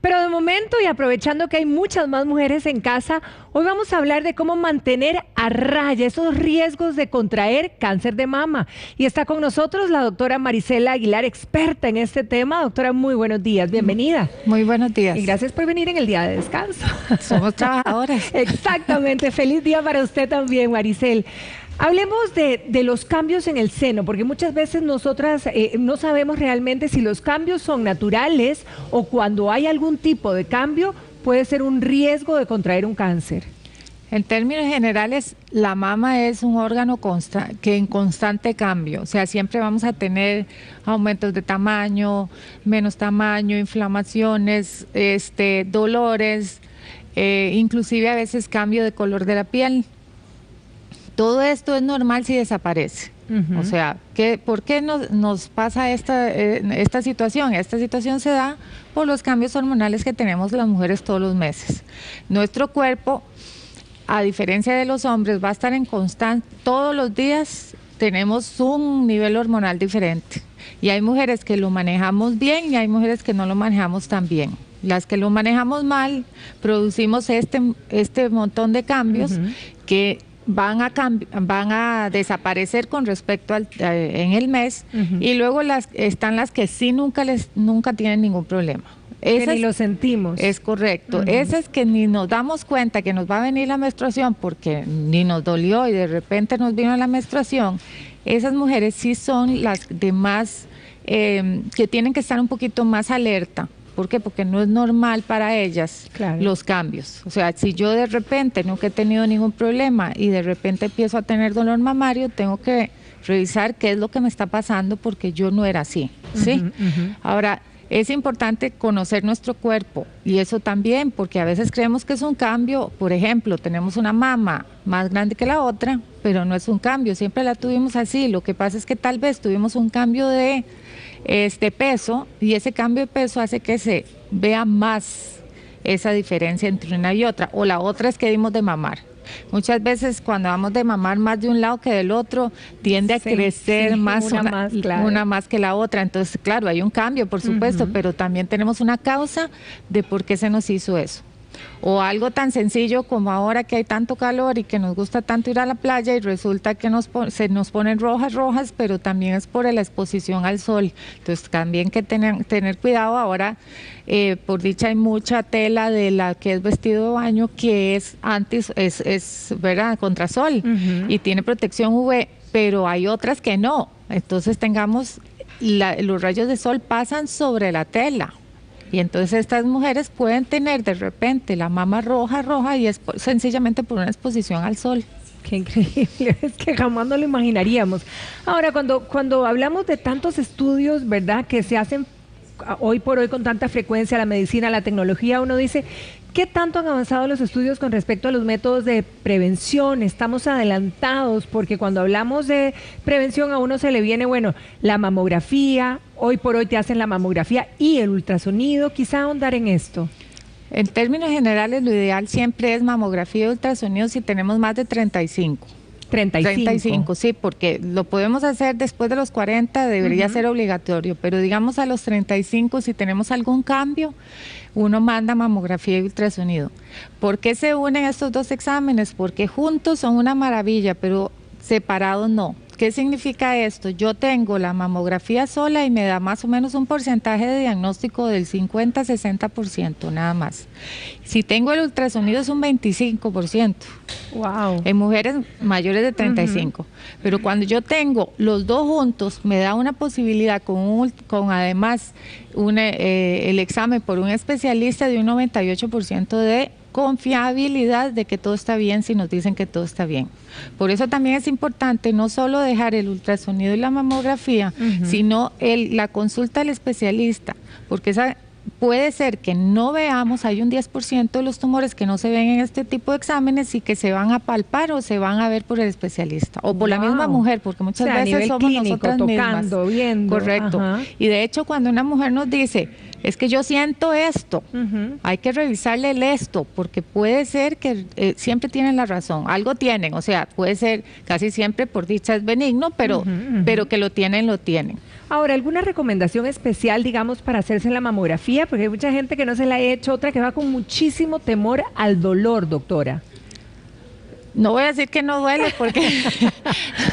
Pero de momento, y aprovechando que hay muchas más mujeres en casa, hoy vamos a hablar de cómo mantener a raya esos riesgos de contraer cáncer de mama. Y está con nosotros la doctora Marisela Aguilar, experta en este tema. Doctora, muy buenos días, bienvenida. Muy buenos días. Y gracias por venir en el día de descanso. Somos trabajadoras. Exactamente, feliz día para usted también, Maricel. Hablemos de los cambios en el seno, porque muchas veces nosotras no sabemos realmente si los cambios son naturales o cuando hay algún tipo de cambio puede ser un riesgo de contraer un cáncer. En términos generales, la mama es un órgano que en constante cambio, o sea, siempre vamos a tener aumentos de tamaño, menos tamaño, inflamaciones, dolores, inclusive a veces cambio de color de la piel. Todo esto es normal si desaparece. O sea, ¿por qué nos pasa esta situación? Esta situación se da por los cambios hormonales que tenemos las mujeres todos los meses. Nuestro cuerpo, a diferencia de los hombres, va a estar en constante, todos los días tenemos un nivel hormonal diferente. Y hay mujeres que lo manejamos bien y hay mujeres que no lo manejamos tan bien. Las que lo manejamos mal, producimos este montón de cambios que van a desaparecer con respecto en el mes, y luego están las que sí nunca tienen ningún problema. Que ni lo sentimos. Es correcto. Esas que ni nos damos cuenta que nos va a venir la menstruación porque ni nos dolió y de repente nos vino la menstruación, esas mujeres sí son las de más, que tienen que estar un poquito más alerta. ¿Por qué? Porque no es normal para ellas los cambios. O sea, si yo de repente nunca he tenido ningún problema y de repente empiezo a tener dolor mamario, tengo que revisar qué es lo que me está pasando porque yo no era así, ¿sí? Ahora, es importante conocer nuestro cuerpo y eso también, porque a veces creemos que es un cambio. Por ejemplo, tenemos una mama más grande que la otra, pero no es un cambio, siempre la tuvimos así. Lo que pasa es que tal vez tuvimos un cambio de peso y ese cambio de peso hace que se vea más esa diferencia entre una y otra, o la otra es que dimos de mamar. Muchas veces cuando damos de mamar más de un lado que del otro, tiende a crecer más una más que la otra. Entonces, claro, hay un cambio, por supuesto, pero también tenemos una causa de por qué se nos hizo eso. O algo tan sencillo como ahora que hay tanto calor y que nos gusta tanto ir a la playa y resulta que se nos ponen rojas, pero también es por la exposición al sol. Entonces también que tener cuidado. Ahora, por dicha, hay mucha tela de la que es vestido de baño que es ¿verdad?, contra sol y tiene protección UV, pero hay otras que no. Entonces los rayos de sol pasan sobre la tela. Y entonces estas mujeres pueden tener de repente la mama roja y es sencillamente por una exposición al sol. Qué increíble, es que jamás no lo imaginaríamos. Ahora, cuando hablamos de tantos estudios, ¿verdad?, que se hacen hoy por hoy con tanta frecuencia, la medicina, la tecnología, uno dice, ¿qué tanto han avanzado los estudios con respecto a los métodos de prevención? Estamos adelantados porque cuando hablamos de prevención a uno se le viene, bueno, la mamografía, hoy por hoy te hacen la mamografía y el ultrasonido, quizá ahondar en esto. En términos generales, lo ideal siempre es mamografía y ultrasonido si tenemos más de 35. 35, sí, porque lo podemos hacer después de los 40, debería ser obligatorio, pero digamos a los 35, si tenemos algún cambio, uno manda mamografía y ultrasonido. ¿Por qué se unen estos dos exámenes? Porque juntos son una maravilla, pero separados no. ¿Qué significa esto? Yo tengo la mamografía sola y me da más o menos un porcentaje de diagnóstico del 50-60%, nada más. Si tengo el ultrasonido es un 25%. Wow. En mujeres mayores de 35. Pero cuando yo tengo los dos juntos, me da una posibilidad con además el examen por un especialista de un 98% de confiabilidad de que todo está bien si nos dicen que todo está bien. Por eso también es importante no solo dejar el ultrasonido y la mamografía, sino la consulta al especialista, porque puede ser que no veamos, hay un 10% de los tumores que no se ven en este tipo de exámenes y que se van a palpar o se van a ver por el especialista o por la misma mujer, porque muchas veces somos nosotras mismas. Viendo. Correcto. Y de hecho, cuando una mujer nos dice, es que yo siento esto, hay que revisarle el esto, porque puede ser que siempre tienen la razón, algo tienen, o sea, puede ser, casi siempre por dicha es benigno, pero que lo tienen, lo tienen. Ahora, ¿alguna recomendación especial, digamos, para hacerse la mamografía? Porque hay mucha gente que no se la ha hecho, otra que va con muchísimo temor al dolor, doctora. No voy a decir que no duele porque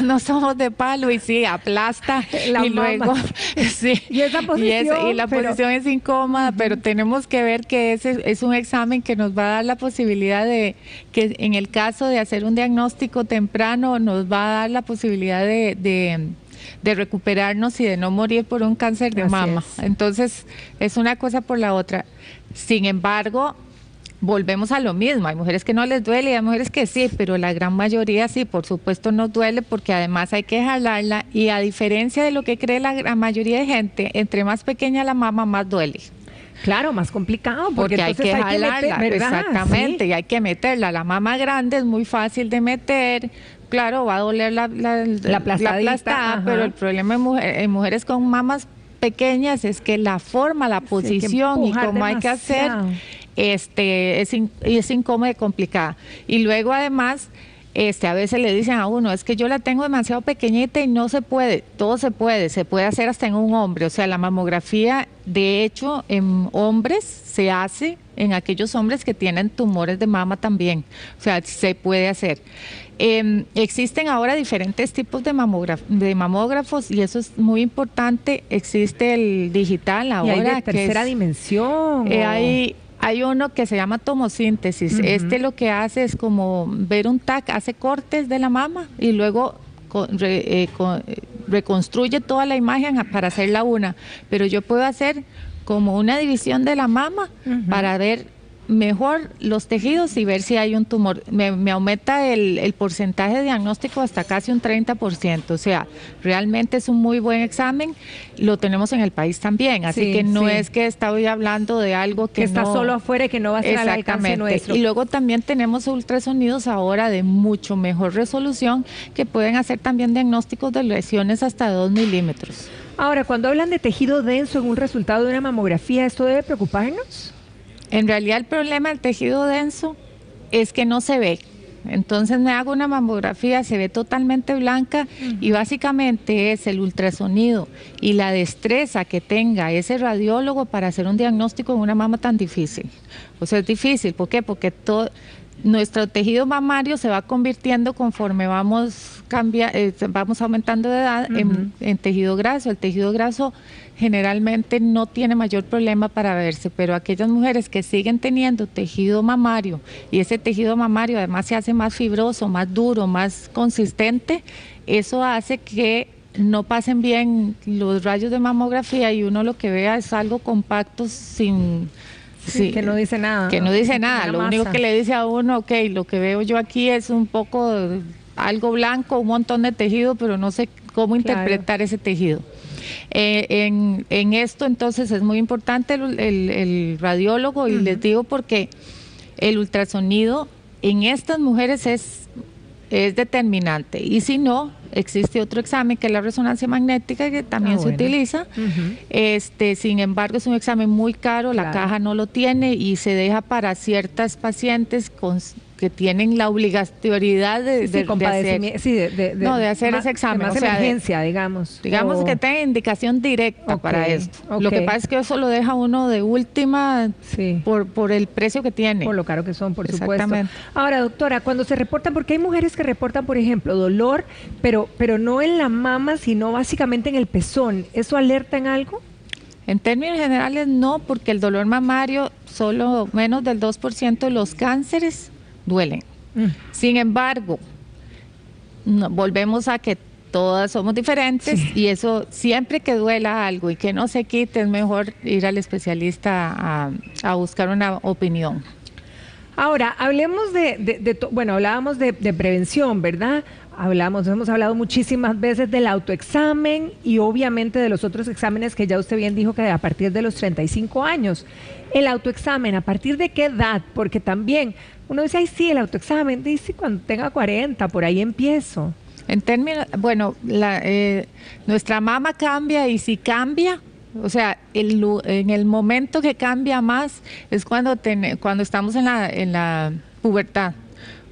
no somos de palo y sí, aplasta la y mama. Luego sí, y esa posición, y la posición es incómoda, pero tenemos que ver que ese es un examen que nos va a dar la posibilidad de que en el caso de hacer un diagnóstico temprano nos va a dar la posibilidad de recuperarnos y de no morir por un cáncer de mama. Entonces es una cosa por la otra. Sin embargo, volvemos a lo mismo, hay mujeres que no les duele y hay mujeres que sí, pero la gran mayoría sí, por supuesto nos duele porque además hay que jalarla y a diferencia de lo que cree la gran mayoría de gente, entre más pequeña la mama más duele. Claro, más complicado porque hay que jalarla, exactamente, sí. Y hay que meterla. La mama grande es muy fácil de meter, claro, va a doler la aplastada, pero el problema en mujeres con mamas pequeñas es que la forma, la posición y cómo hay que hacer es incómoda y complicada. Y luego además a veces le dicen a uno, es que yo la tengo demasiado pequeñita y no se puede. Todo se puede hacer hasta en un hombre. O sea, la mamografía, de hecho, en hombres se hace en aquellos hombres que tienen tumores de mama también. O sea, se puede hacer. Existen ahora diferentes tipos de mamógrafos y eso es muy importante. Existe el digital ahora. Y hay de tercera dimensión. Hay uno que se llama tomosíntesis. Lo que hace es como ver un TAC, hace cortes de la mama y luego reconstruye toda la imagen para hacerla una. Pero yo puedo hacer como una división de la mama para ver mejor los tejidos y ver si hay un tumor. Me aumenta el porcentaje de diagnóstico hasta casi un 30%. O sea, realmente es un muy buen examen. Lo tenemos en el país también. Así que no es que estoy hablando de algo que está solo afuera y que no va a ser al alcance nuestro. Y luego también tenemos ultrasonidos ahora de mucho mejor resolución que pueden hacer también diagnósticos de lesiones hasta 2 milímetros. Ahora, cuando hablan de tejido denso en un resultado de una mamografía, ¿esto debe preocuparnos? En realidad el problema del tejido denso es que no se ve. Entonces me hago una mamografía, se ve totalmente blanca y básicamente es el ultrasonido y la destreza que tenga ese radiólogo para hacer un diagnóstico en una mama tan difícil. O sea, es difícil. ¿Por qué? Porque nuestro tejido mamario se va convirtiendo conforme vamos aumentando de edad en tejido graso. El tejido graso generalmente no tiene mayor problema para verse, pero aquellas mujeres que siguen teniendo tejido mamario y ese tejido mamario además se hace más fibroso, más duro, más consistente, eso hace que no pasen bien los rayos de mamografía y uno lo que vea es algo compacto que no dice nada. Que no dice nada, lo único que le dice a uno, ok, lo que veo yo aquí es un poco algo blanco, un montón de tejido, pero no sé cómo interpretar ese tejido. En esto entonces es muy importante el radiólogo y les digo porque el ultrasonido en estas mujeres es determinante y si no, existe otro examen que es la resonancia magnética que también se utiliza. Sin embargo es un examen muy caro, la caja no lo tiene y se deja para ciertas pacientes que tienen la obligatoriedad de hacer ese examen. Más emergencia, digamos. Digamos que tenga indicación directa para esto. Lo que pasa es que eso lo deja uno de última por el precio que tiene. Por lo caro que son, por supuesto. Ahora, doctora, cuando se reportan, porque hay mujeres que reportan, por ejemplo, dolor, pero no en la mama, sino básicamente en el pezón, ¿eso alerta en algo? En términos generales no, porque el dolor mamario, solo menos del 2% de los cánceres duelen. Sin embargo, volvemos a que todas somos diferentes y eso siempre que duela algo y que no se quite es mejor ir al especialista a buscar una opinión. Ahora, hablemos hablábamos de prevención, ¿verdad? Hemos hablado muchísimas veces del autoexamen y obviamente de los otros exámenes que ya usted bien dijo que a partir de los 35 años. El autoexamen, ¿a partir de qué edad? Porque también uno dice, ay sí, el autoexamen, dice cuando tenga 40, por ahí empiezo. En términos, nuestra mama cambia y si cambia, O sea, en el momento que cambia más es cuando estamos en la pubertad.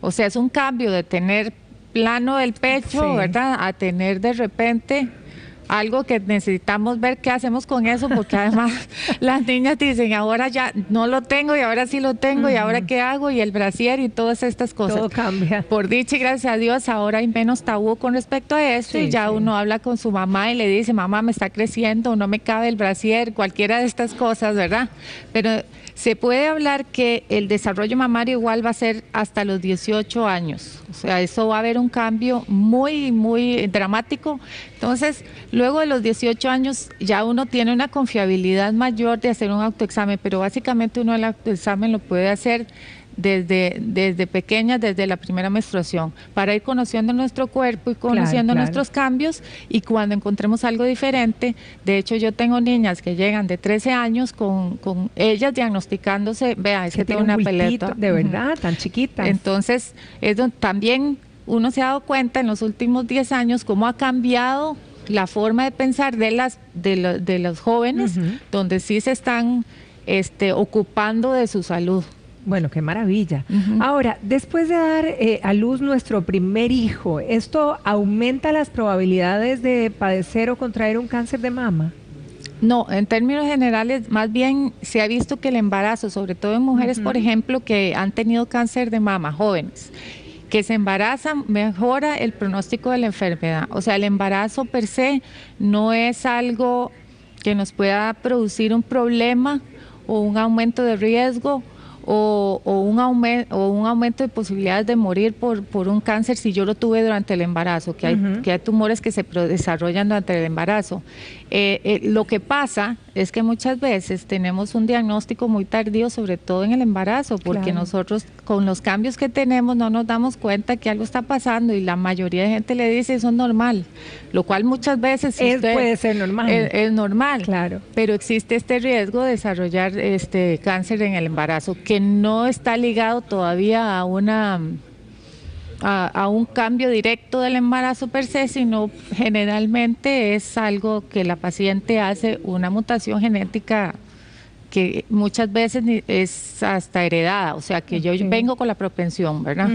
O sea, es un cambio de tener plano el pecho, Sí. ¿verdad? A tener de repente algo que necesitamos ver qué hacemos con eso, porque además las niñas dicen, ahora ya no lo tengo y ahora sí lo tengo, y ahora qué hago, y el brasier y todas estas cosas. Todo cambia. Por dicha y gracias a Dios, ahora hay menos tabú con respecto a esto, Sí, y ya sí. uno habla con su mamá y le dice, mamá, me está creciendo, no me cabe el brasier, cualquiera de estas cosas, ¿verdad? Pero se puede hablar que el desarrollo mamario igual va a ser hasta los 18 años. O sea, eso va a haber un cambio muy, muy dramático. Entonces, luego de los 18 años ya uno tiene una confiabilidad mayor de hacer un autoexamen, pero básicamente uno el autoexamen lo puede hacer desde pequeñas, desde la primera menstruación, para ir conociendo nuestro cuerpo y conociendo Claro. nuestros cambios, y cuando encontremos algo diferente. De hecho, yo tengo niñas que llegan de 13 años con ellas diagnosticándose, vea, es que tengo una bultito, pelota. de verdad, tan chiquita. Entonces, es donde también uno se ha dado cuenta en los últimos 10 años cómo ha cambiado la forma de pensar de los jóvenes, donde sí se están ocupando de su salud. Bueno, qué maravilla. Ahora, después de dar a luz nuestro primer hijo, ¿esto aumenta las probabilidades de padecer o contraer un cáncer de mama? No, en términos generales, más bien se ha visto que el embarazo, sobre todo en mujeres, por ejemplo, que han tenido cáncer de mama, jóvenes, que se embarazan, mejora el pronóstico de la enfermedad. O sea, el embarazo per se no es algo que nos pueda producir un problema o un aumento de riesgo o un aumento de posibilidades de morir por un cáncer si yo lo tuve durante el embarazo, que hay tumores que se desarrollan durante el embarazo. Lo que pasa es que muchas veces tenemos un diagnóstico muy tardío, sobre todo en el embarazo, porque nosotros con los cambios que tenemos no nos damos cuenta que algo está pasando, y la mayoría de gente le dice eso es normal, lo cual muchas veces puede ser normal. Es normal, claro. Pero existe este riesgo de desarrollar cáncer en el embarazo, que no está ligado todavía a un cambio directo del embarazo per se, sino generalmente es algo que la paciente hace una mutación genética que muchas veces es hasta heredada, o sea que yo vengo con la propensión, ¿verdad?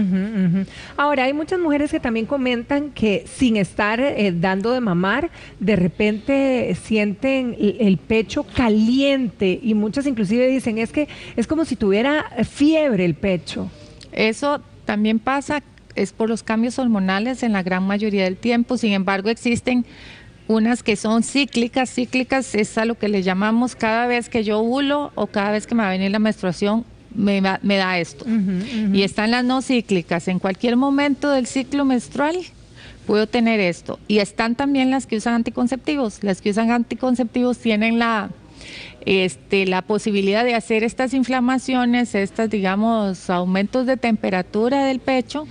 Ahora, hay muchas mujeres que también comentan que sin estar dando de mamar, de repente sienten el pecho caliente, y muchas inclusive dicen, es que es como si tuviera fiebre el pecho. Eso también pasa, es por los cambios hormonales en la gran mayoría del tiempo. Sin embargo, existen unas que son cíclicas. Cíclicas es a lo que le llamamos cada vez que yo ovulo o cada vez que me va a venir la menstruación, me da esto. Y están las no cíclicas. En cualquier momento del ciclo menstrual puedo tener esto. Y están también las que usan anticonceptivos. Las que usan anticonceptivos tienen la posibilidad de hacer estas inflamaciones, digamos, aumentos de temperatura del pecho,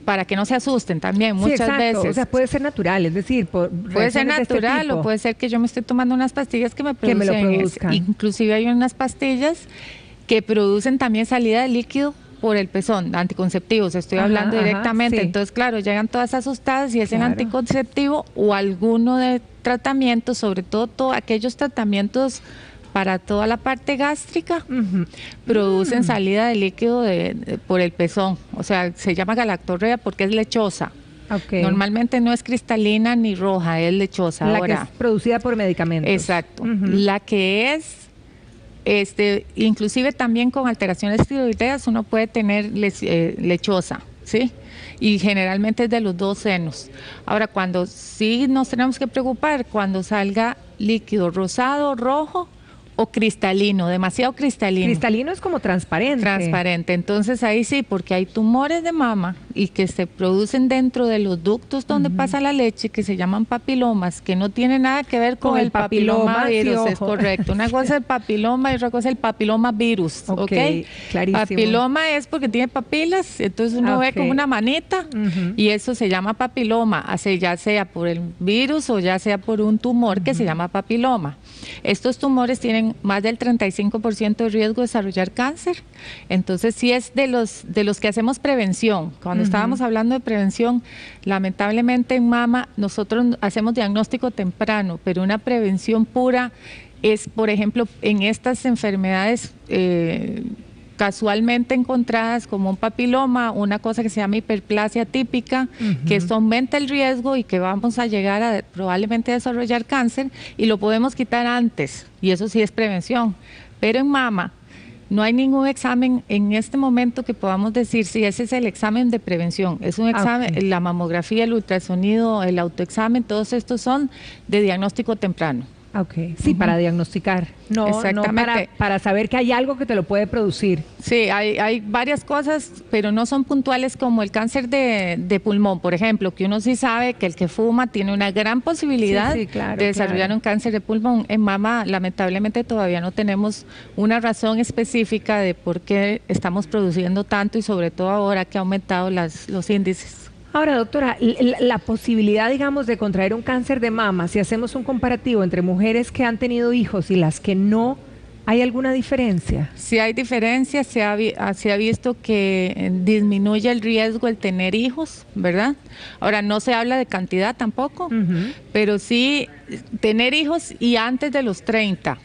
para que no se asusten también muchas veces. O sea, puede ser natural, es decir, puede ser natural, o puede ser que yo me esté tomando unas pastillas que me lo produzcan. Inclusive hay unas pastillas que producen también salida de líquido por el pezón, anticonceptivos, estoy hablando directamente. Entonces, claro, llegan todas asustadas, y es el anticonceptivo o alguno de tratamientos, sobre todo aquellos tratamientos para toda la parte gástrica, producen salida de líquido por el pezón. O sea, se llama galactorrea porque es lechosa. Normalmente no es cristalina ni roja, es lechosa. La que es producida por medicamentos. Exacto. La que es inclusive también con alteraciones tiroideas uno puede tener lechosa, ¿sí? Y generalmente es de los dos senos. Ahora, cuando sí nos tenemos que preocupar, cuando salga líquido rosado, rojo o cristalino, demasiado cristalino. Cristalino es como transparente. Transparente, entonces ahí sí, porque hay tumores de mama y que se producen dentro de los ductos donde pasa la leche, que se llaman papilomas, que no tiene nada que ver con el papiloma virus, es correcto. Una cosa es el papiloma y otra cosa es el papiloma virus, ¿ok? Clarísimo. Papiloma es porque tiene papilas, entonces uno ve como una manita, y eso se llama papiloma, ya sea por el virus o ya sea por un tumor que se llama papiloma. Estos tumores tienen tienen más del 35% de riesgo de desarrollar cáncer. Entonces sí es de los que hacemos prevención. Cuando estábamos hablando de prevención, lamentablemente en mama nosotros hacemos diagnóstico temprano, pero una prevención pura es, por ejemplo, en estas enfermedades casualmente encontradas como un papiloma, una cosa que se llama hiperplasia típica, que esto aumenta el riesgo y que vamos a llegar a probablemente desarrollar cáncer, y lo podemos quitar antes, y eso sí es prevención. Pero en mama no hay ningún examen en este momento que podamos decir si ese es el examen de prevención. Es un examen, la mamografía, el ultrasonido, el autoexamen, todos estos son de diagnóstico temprano. Ok, sí, para diagnosticar, no para saber que hay algo que te lo puede producir. Sí, hay varias cosas, pero no son puntuales, como el cáncer de pulmón, por ejemplo, que uno sí sabe que el que fuma tiene una gran posibilidad de desarrollar un cáncer de pulmón. En mama, lamentablemente, todavía no tenemos una razón específica de por qué estamos produciendo tanto, y sobre todo ahora que ha aumentado los índices. Ahora, doctora, la posibilidad, digamos, de contraer un cáncer de mama, si hacemos un comparativo entre mujeres que han tenido hijos y las que no, ¿hay alguna diferencia? Sí hay diferencia, se ha visto que disminuye el riesgo el tener hijos, ¿verdad? Ahora, no se habla de cantidad tampoco, pero sí tener hijos y antes de los 30.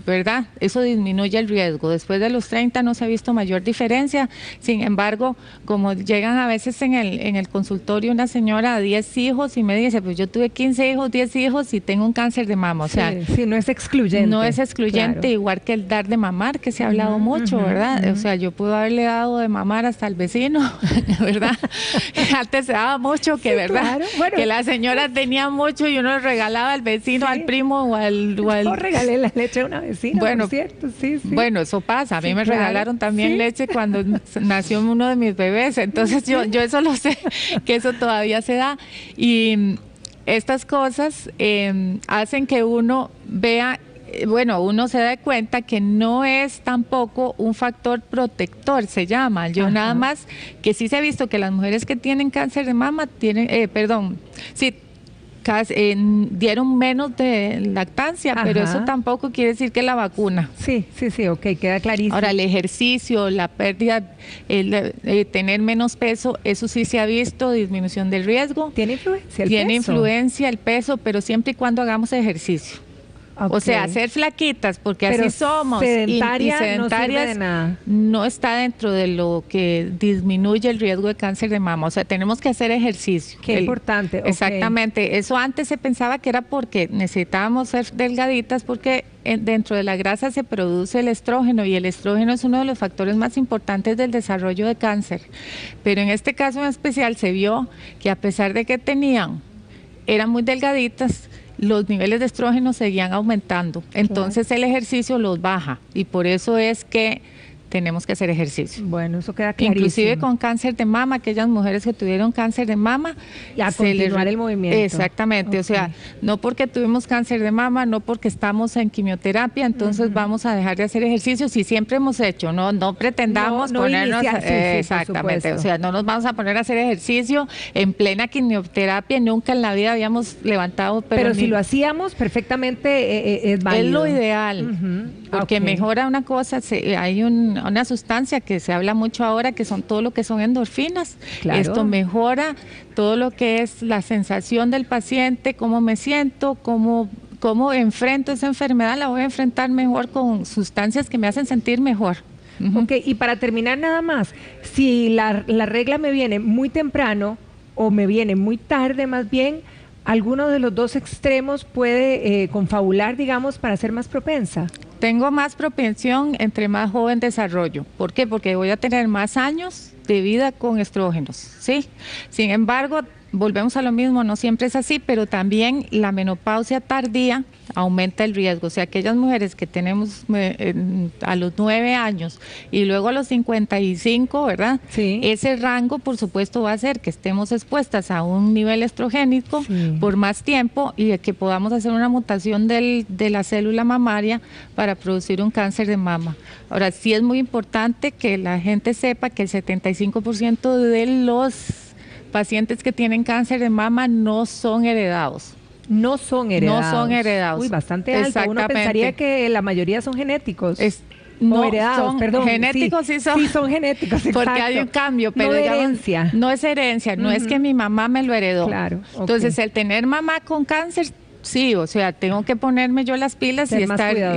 ¿Verdad? Eso disminuye el riesgo. Después de los 30 no se ha visto mayor diferencia. Sin embargo, como llegan a veces en el consultorio una señora a 10 hijos y me dice, pues yo tuve 15 hijos, 10 hijos y tengo un cáncer de mama. O sea, sí, no es excluyente. No es excluyente, igual que el dar de mamar, que se ha hablado mucho, ¿verdad? O sea, yo puedo haberle dado de mamar hasta al vecino, ¿verdad? Antes se daba mucho, que verdad, bueno, que la señora tenía mucho y uno le regalaba al vecino, al primo o al... Yo regalé la leche a una vez. Bueno, cierto, bueno, eso pasa. A mí me regalaron también leche cuando nació uno de mis bebés. Entonces yo eso lo sé, que eso todavía se da. Y estas cosas hacen que uno vea, bueno, uno se da cuenta que no es tampoco un factor protector, se llama. Yo nada más, que sí se ha visto que las mujeres que tienen cáncer de mama tienen, dieron menos de lactancia, pero eso tampoco quiere decir que la vacuna. Sí, ok, queda clarísimo. Ahora, el ejercicio, la pérdida, tener menos peso, eso sí se ha visto, disminución del riesgo. ¿Tiene influencia el peso? Tiene influencia el peso, pero siempre y cuando hagamos ejercicio. O sea, ser flaquitas, porque pero así somos, sedentarias no sirve de nada. No está dentro de lo que disminuye el riesgo de cáncer de mama. O sea, tenemos que hacer ejercicio. Qué importante. Exactamente. Eso antes se pensaba que era porque necesitábamos ser delgaditas, porque dentro de la grasa se produce el estrógeno, y el estrógeno es uno de los factores más importantes del desarrollo de cáncer. Pero en este caso en especial se vio que, a pesar de que eran muy delgaditas, los niveles de estrógeno seguían aumentando. Entonces el ejercicio los baja, y por eso es que tenemos que hacer ejercicio. Bueno, eso queda clarísimo. Inclusive con cáncer de mama, aquellas mujeres que tuvieron cáncer de mama, y a continuar el movimiento. Exactamente, o sea, no porque tuvimos cáncer de mama, no porque estamos en quimioterapia, entonces vamos a dejar de hacer ejercicio, si siempre hemos hecho, no pretendamos ponernos, exactamente, o sea, no nos vamos a poner a hacer ejercicio en plena quimioterapia, nunca en la vida habíamos levantado, pero si lo hacíamos perfectamente es válido. Es lo ideal, porque mejora una cosa, hay una sustancia que se habla mucho ahora, que son todo lo que son endorfinas. Claro. Esto mejora todo lo que es la sensación del paciente, cómo me siento, cómo enfrento esa enfermedad, la voy a enfrentar mejor con sustancias que me hacen sentir mejor. Ok, y para terminar nada más, si la regla me viene muy temprano o me viene muy tarde más bien, ¿alguno de los dos extremos puede confabular, digamos, para ser más propensa? Tengo más propensión entre más joven desarrollo. ¿Por qué? Porque voy a tener más años de vida con estrógenos, ¿sí? Sin embargo, volvemos a lo mismo, no siempre es así, pero también la menopausia tardía aumenta el riesgo. O sea, aquellas mujeres que tenemos a los 9 años y luego a los 55, ¿verdad? Sí. Ese rango, por supuesto, va a hacer que estemos expuestas a un nivel estrogénico por más tiempo, y que podamos hacer una mutación de la célula mamaria para producir un cáncer de mama. Ahora, sí es muy importante que la gente sepa que el 75% de los pacientes que tienen cáncer de mama no son heredados. No son heredados. No son heredados. Uy, bastante alto. Uno pensaría que la mayoría son genéticos. No, heredados, son perdón. Genéticos sí son. Sí, son genéticos, exacto. Porque hay un cambio, pero no es digamos, herencia. No es herencia, no es que mi mamá me lo heredó. Claro. Entonces, el tener mamá con cáncer, sí, o sea, tengo que ponerme yo las pilas y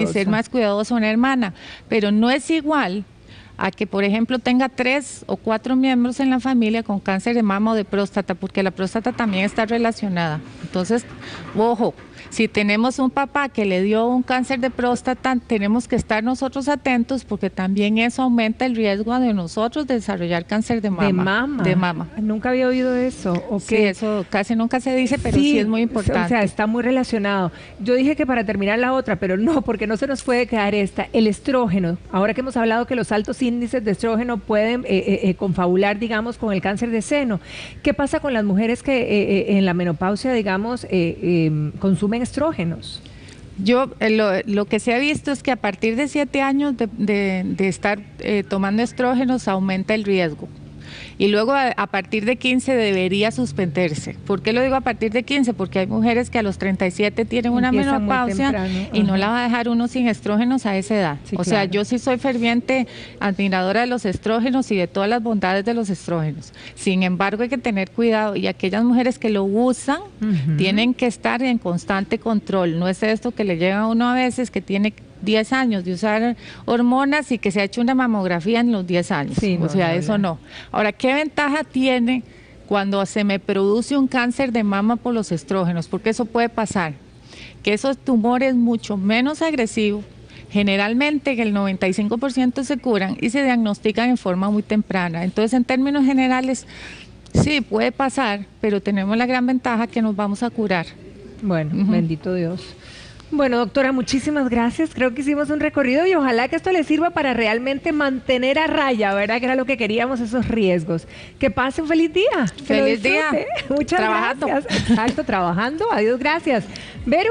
ser más cuidadosa una hermana. Pero no es igual a que, por ejemplo, tenga 3 o 4 miembros en la familia con cáncer de mama o de próstata, porque la próstata también está relacionada. Entonces, ojo, si tenemos un papá que le dio un cáncer de próstata, tenemos que estar nosotros atentos porque también eso aumenta el riesgo de nosotros de desarrollar cáncer de mama. De mama. Nunca había oído eso. Sí, eso casi nunca se dice, pero sí es muy importante. O sea, está muy relacionado. Yo dije que para terminar la otra, pero no, porque no se nos puede quedar esta. El estrógeno. Ahora que hemos hablado que los altos índices de estrógeno pueden confabular, digamos, con el cáncer de seno. ¿Qué pasa con las mujeres que en la menopausia, digamos, consumen estrógenos? Yo lo que se ha visto es que a partir de 7 años de estar tomando estrógenos aumenta el riesgo. Y luego a partir de 15 debería suspenderse. ¿Por qué lo digo a partir de 15? Porque hay mujeres que a los 37 tienen una menopausia y no la va a dejar uno sin estrógenos a esa edad. Sí, o sea, yo sí soy ferviente admiradora de los estrógenos y de todas las bondades de los estrógenos. Sin embargo, hay que tener cuidado y aquellas mujeres que lo usan tienen que estar en constante control. No es esto que le llega a uno a veces que tiene 10 años de usar hormonas y que se ha hecho una mamografía en los 10 años. Sí, no, o sea, eso no. Ahora, ¿qué ventaja tiene cuando se me produce un cáncer de mama por los estrógenos? Porque eso puede pasar, que esos tumores mucho menos agresivos, generalmente el 95% se curan y se diagnostican en forma muy temprana. Entonces, en términos generales, sí, puede pasar, pero tenemos la gran ventaja que nos vamos a curar. Bueno, bendito Dios. Bueno, doctora, muchísimas gracias. Creo que hicimos un recorrido y ojalá que esto le sirva para realmente mantener a raya, ¿verdad? Que era lo que queríamos, esos riesgos. Que pase un feliz día. Feliz día. Muchas gracias. Exacto, trabajando. Adiós, gracias. Vero.